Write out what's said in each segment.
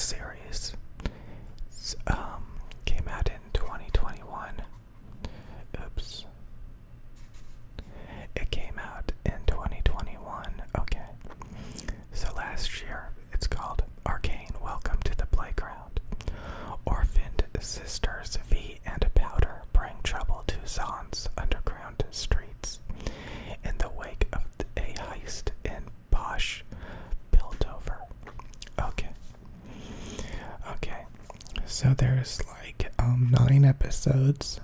series. Came out in 2021. Oops. It came out in 2021. Okay. So last year, it's called Arcane, Welcome to the Playground. Orphaned sisters V and Powder bring trouble to Zahn's underground streets in the wake of a heist in posh Piltover. Okay. So there's like 9 episodes.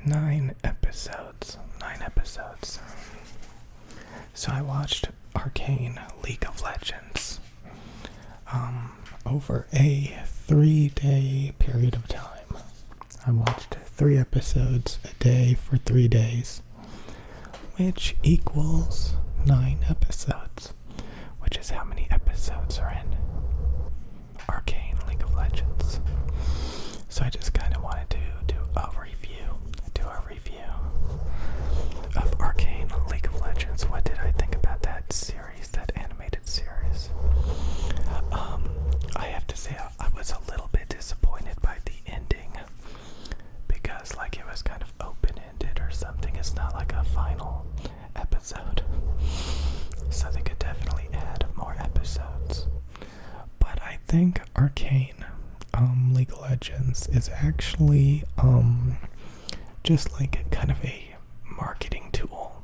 9 episodes. So I watched Arcane League of Legends over a 3-day period of time. I watched 3 episodes a day for 3 days, which equals 9 episodes, which is how many episodes are in Arcane League of Legends. So I just kind of wanted to do a review of Arcane League of Legends. What did I think about that series, that animated series? I have to say I was a little bit disappointed by the ending, because like it was kind of open-ended or something. It's not like a final episode, so they could definitely add more episodes. But I think Arcane League of Legends is actually just like kind of a marketing tool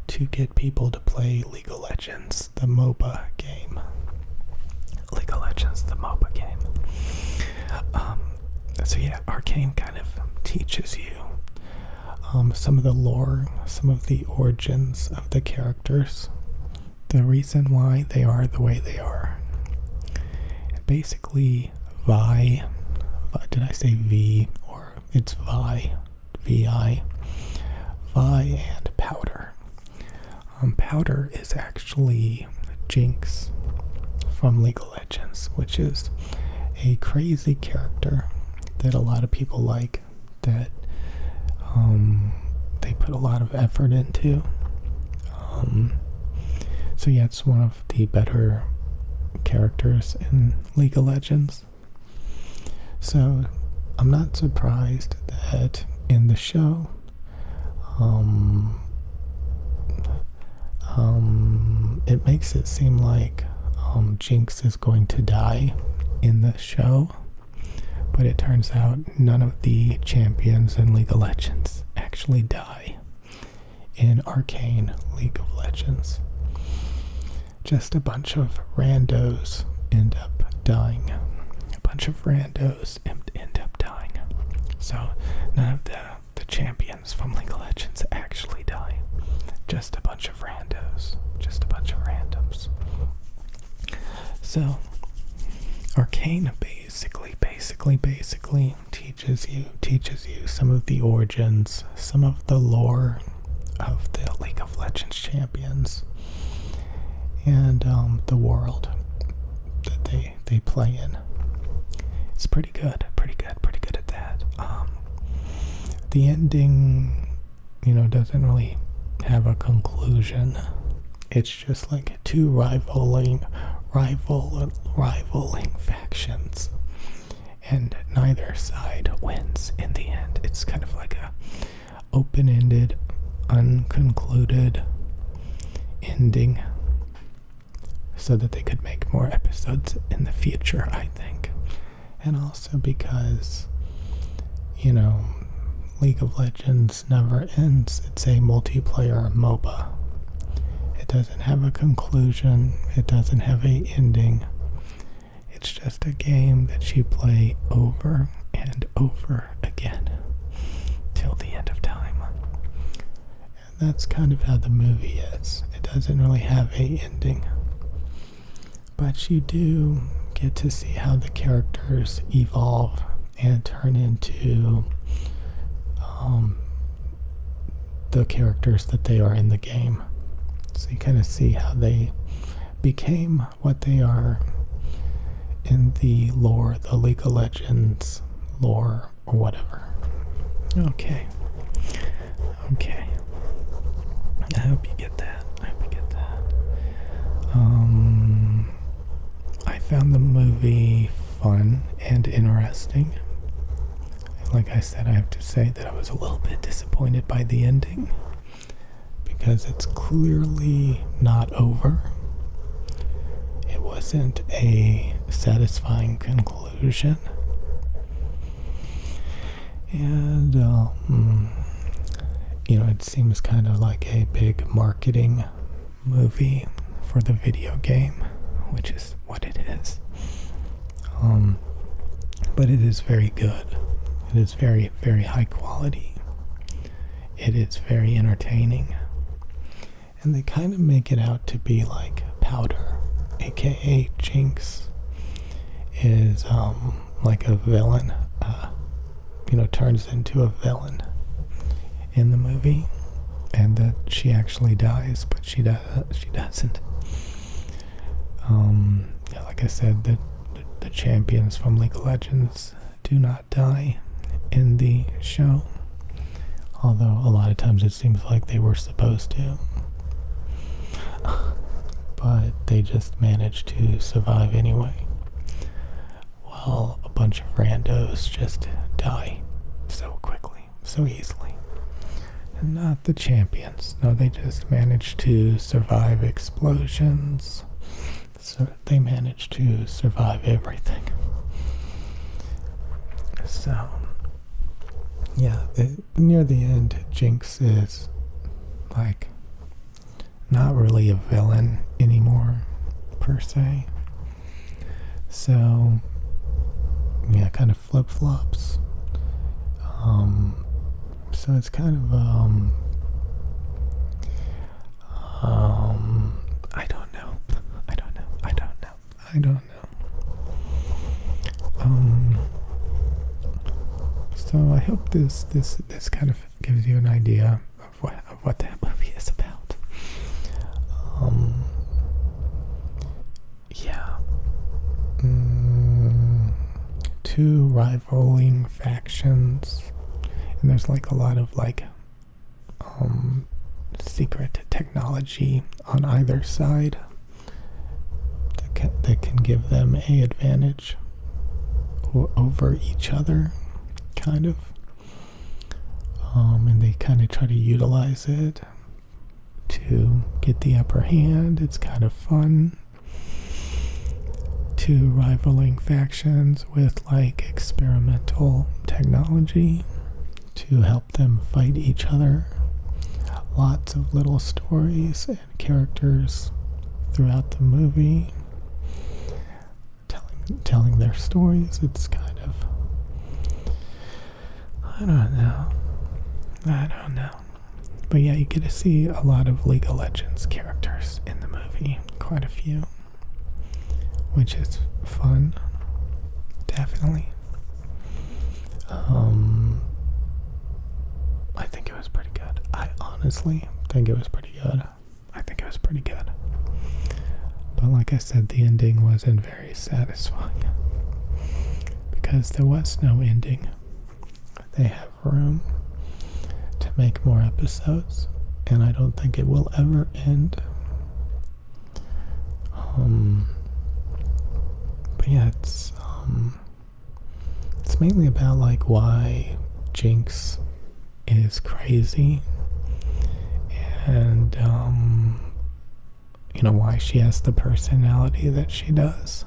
to get people to play League of Legends, the MOBA game. League of Legends, the MOBA game. So yeah, Arcane kind of teaches you some of the lore, some of the origins of the characters, the reason why they are the way they are. Basically, did I say V, or it's Vi, V-I, and Powder. Powder is actually Jinx from League of Legends, which is a crazy character that a lot of people like, that they put a lot of effort into. So yeah, it's one of the better characters in League of Legends. So I'm not surprised that in the show it makes it seem like Jinx is going to die in the show, but it turns out none of the champions in League of Legends actually die in Arcane League of Legends. Just a bunch of randos end up dying. So none of the champions from League of Legends actually die. Just a bunch of randos. Just a bunch of randoms. So Arcane basically teaches you some of the origins, some of the lore of the League of Legends champions, and the world that they play in. It's pretty good at that. The ending, doesn't really have a conclusion. It's just like 2 rivaling factions, and neither side wins in the end. It's kind of like a open-ended, unconcluded ending, so that they could make more episodes in the future, I think. And also because, League of Legends never ends. It's a multiplayer MOBA. It doesn't have a conclusion. It doesn't have a ending. It's just a game that you play over and over again till the end of time. And that's kind of how the movie is. It doesn't really have a ending. But you do get to see how the characters evolve and turn into the characters that they are in the game. So you kind of see how they became what they are in the lore, the League of Legends lore, or whatever. Okay. I hope you get that. I found the movie fun and interesting. Like I said, I have to say that I was a little bit disappointed by the ending because it's clearly not over. It wasn't a satisfying conclusion. And, it seems kind of like a big marketing movie for the video game, which is what it is. But it is very good. It is very, very high quality. It is very entertaining. And they kind of make it out to be like Powder, aka Jinx, is like a villain, turns into a villain in the movie, and that she actually dies, but she doesn't. Like I said, the champions from League of Legends do not die in the show, although a lot of times it seems like they were supposed to. But they just managed to survive anyway, while a bunch of randos just die so quickly, so easily. And not the champions. No, they just managed to survive explosions. So they managed to survive everything. So, yeah, near the end, Jinx is like not really a villain anymore, per se. So, yeah, kind of flip-flops. So it's kind of, I don't know. So I hope this kind of gives you an idea of what that movie is about. Yeah. Two rivaling factions, and there's like a lot of secret technology on either side that can give them a advantage over each other, kind of. And they kind of try to utilize it to get the upper hand. It's kind of fun. Two rivaling factions with experimental technology to help them fight each other. Lots of little stories and characters throughout the movie telling their stories. It's kind of, I don't know. But yeah, you get to see a lot of League of Legends characters in the movie. Quite a few. Which is fun. Definitely. I think it was pretty good. I honestly think it was pretty good. But like I said, the ending wasn't very satisfying. Because there was no ending. They have room to make more episodes, and I don't think it will ever end. But yeah, it's mainly about why Jinx is crazy, and why she has the personality that she does,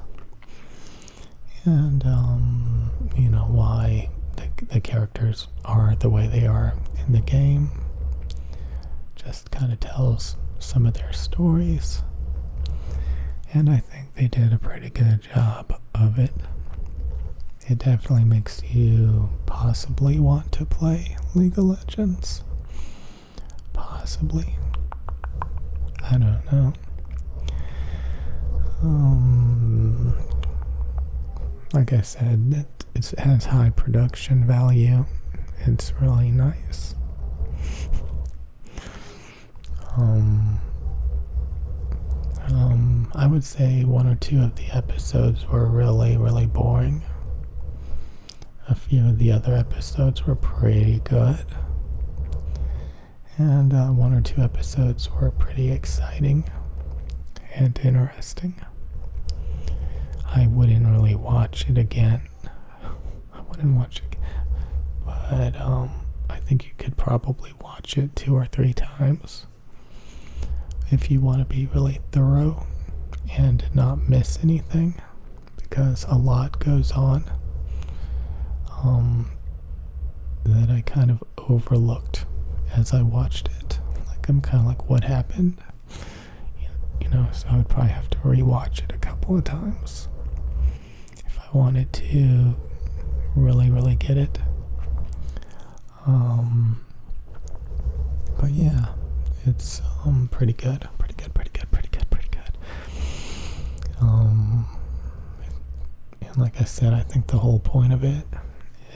and why the characters are the way they are in the game. Just kind of tells some of their stories, and I think they did a pretty good job of it. It definitely makes you possibly want to play League of Legends. Possibly. I don't know. Like I said, it has high production value. It's really nice. I would say one or two of the episodes were really, really boring. A few of the other episodes were pretty good. And one or two episodes were pretty exciting and interesting. I wouldn't really watch it again. I wouldn't watch it again. But I think you could probably watch it 2 or 3 times if you want to be really thorough and not miss anything, because a lot goes on that I kind of overlooked as I watched it. Like, I'm kind of like, what happened? So I would probably have to rewatch it a couple of times if I wanted to really, really get it. But yeah, it's pretty good. And like I said, I think the whole point of it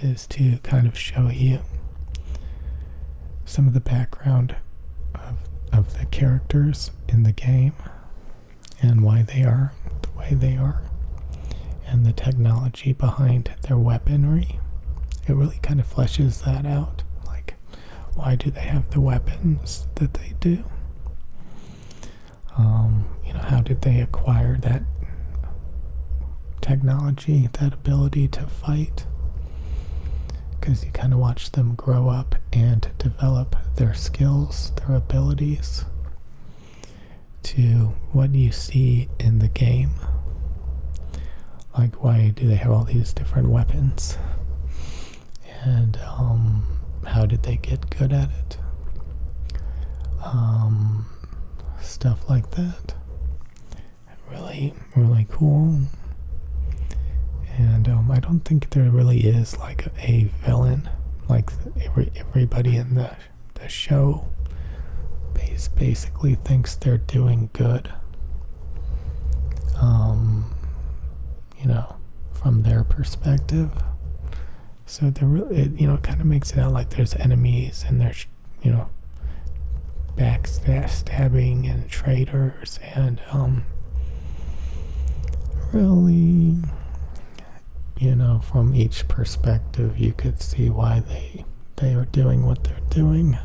is to kind of show you some of the background of the characters in the game and why they are the way they are, and the technology behind their weaponry. It really kind of fleshes that out. Like, why do they have the weapons that they do? How did they acquire that technology, that ability to fight? Because you kind of watch them grow up and develop their skills, their abilities, to what you see in the game. Like, why do they have all these different weapons? And how did they get good at it? Stuff like that. Really, really cool. And I don't think there really is like a villain. Like, everybody in the show basically thinks they're doing good. From their perspective. So it kind of makes it out like there's enemies and there's, backstabbing and traitors, and really, from each perspective you could see why they are doing what they're doing,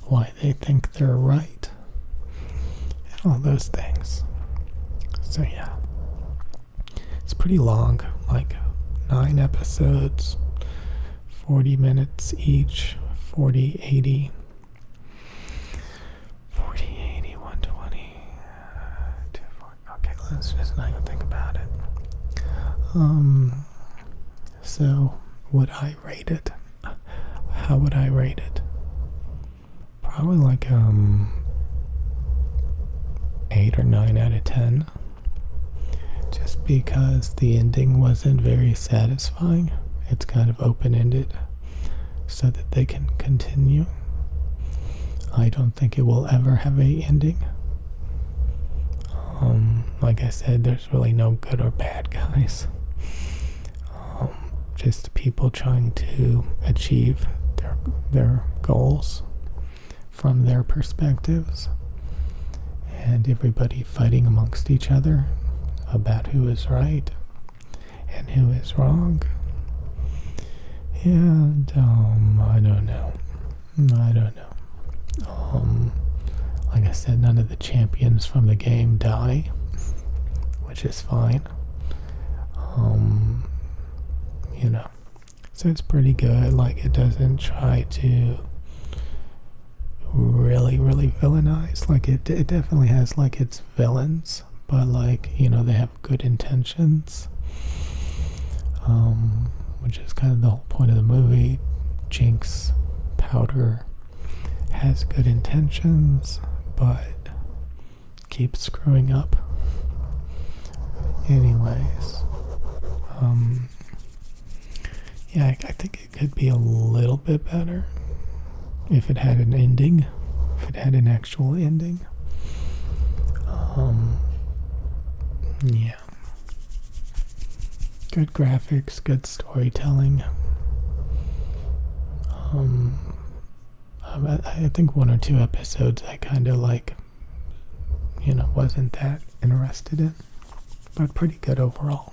why they think they're right, and all those things. So yeah, it's pretty long, like 9 episodes, 40 minutes each, 40, 80, 120, 240. Okay, let's just not even think about it. So would I rate it? How would I rate it? Probably like 8 or 9 out of 10. Just because the ending wasn't very satisfying. It's kind of open-ended so that they can continue. I don't think it will ever have a ending. Like I said, there's really no good or bad guys. Just people trying to achieve their goals from their perspectives, and everybody fighting amongst each other about who is right and who is wrong. And I don't know. Like I said, none of the champions from the game die, which is fine. So it's pretty good. Like, it doesn't try to really, really villainize. Like, it definitely has like its villains, but like, they have good intentions. Which is kind of the whole point of the movie. Jinx, Powder, has good intentions, but keeps screwing up. Anyways, yeah, I think it could be a little bit better if it had an ending, if it had an actual ending. Yeah. Good graphics, good storytelling. I think 1 or 2 episodes I kind of like, wasn't that interested in, but pretty good overall.